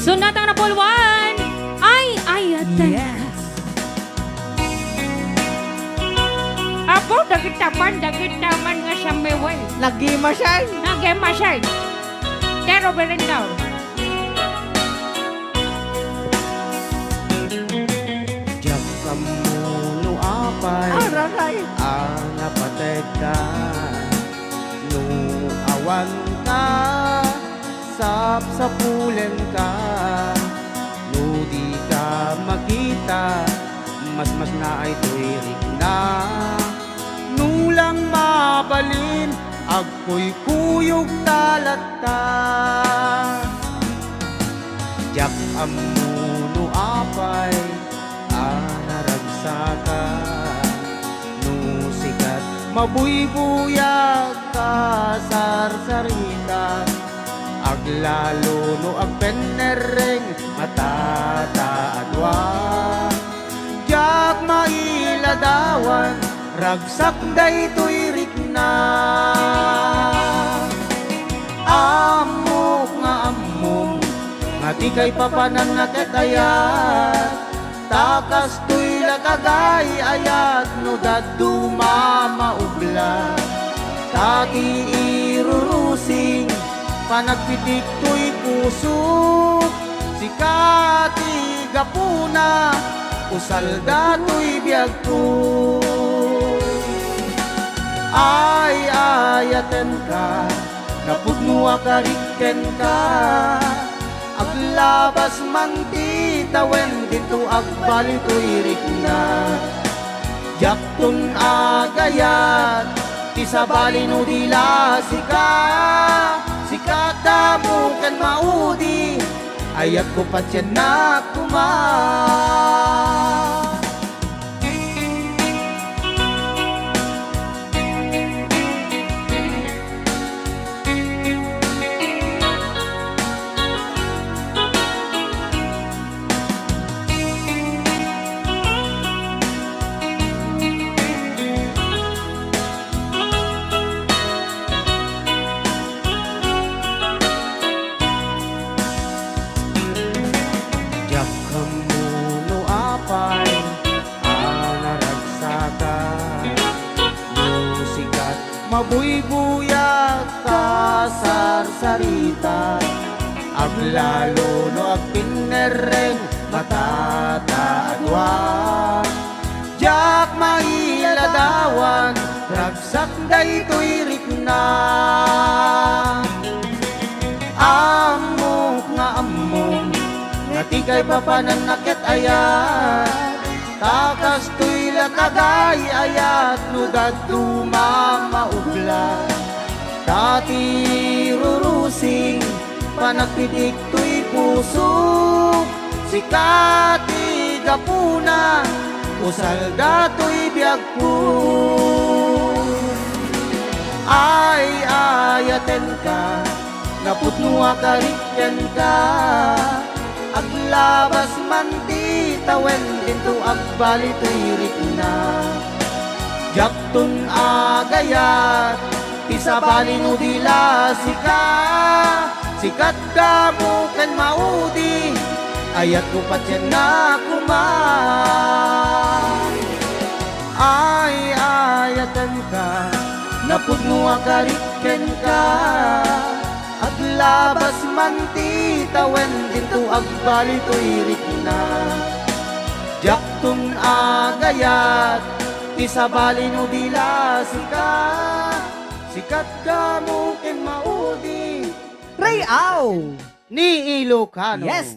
Sunatang na pulwan. Ay, ayatan. Yes. Apo, dagit taman nga sa meway. Nag-imasay. Nag-emasay. Pero berendaw. Diyak kamuno apay Araray. Napatay ka No awan ka Sapsapulen ka No di ka makita Mas na ay tuwirik na Nulang mabalin Agko'y kuyog talata Diyak amuno apay Anaragsaka No sikat Mabuybuyag ka Sarsarita Aglalo no agpenereng Matataadwa Diyak mailadawan Ragsak day tuirik na Amok nga among Nga di kay papanan nga ketayat Takas tuy lakagay ayat No dadu mamaubla Tati irurusing Panagpitik tuy pusok Sikati gapuna Usalda tuy biyagto Ay ayaten ka Napudnua kariken ka Aglabas man titawen Dito agbali tuirik na Jaktun agayat Isabali no dila sika Sikata mo kan maudi Ayat ko pa siya na Diyak kamuno apay Anaragsaka Musikat Mabuybuyag ka Sarsarita Aglalo no agpinereng Matataadwa Diyak mailadawan Ragsak day tuirik na Amok nga among Ngati kay papanan nakit ayat Takas tuy lakagay ayat No dadu mamaubla Tati rurusing Panagpitik tuy pusok Sikati gapuna Usalda tuy biyagpo Ay ayaten ka Naputnua karikyan ka Aglabas man titawen Dinto agbali tuirik na Jaktun agayat Isabali no dila sika Sikat ka mo kan maudi Ayat ko pa siya na kumay Ay ayatan ka Napudnua karikyan ka Aglabas man titawen Dinto agbali tuirik na Jaktun agayat Isabali no dila sika Sikat ka mo ken maudi Ray Au. Ni Ilocano. Yes.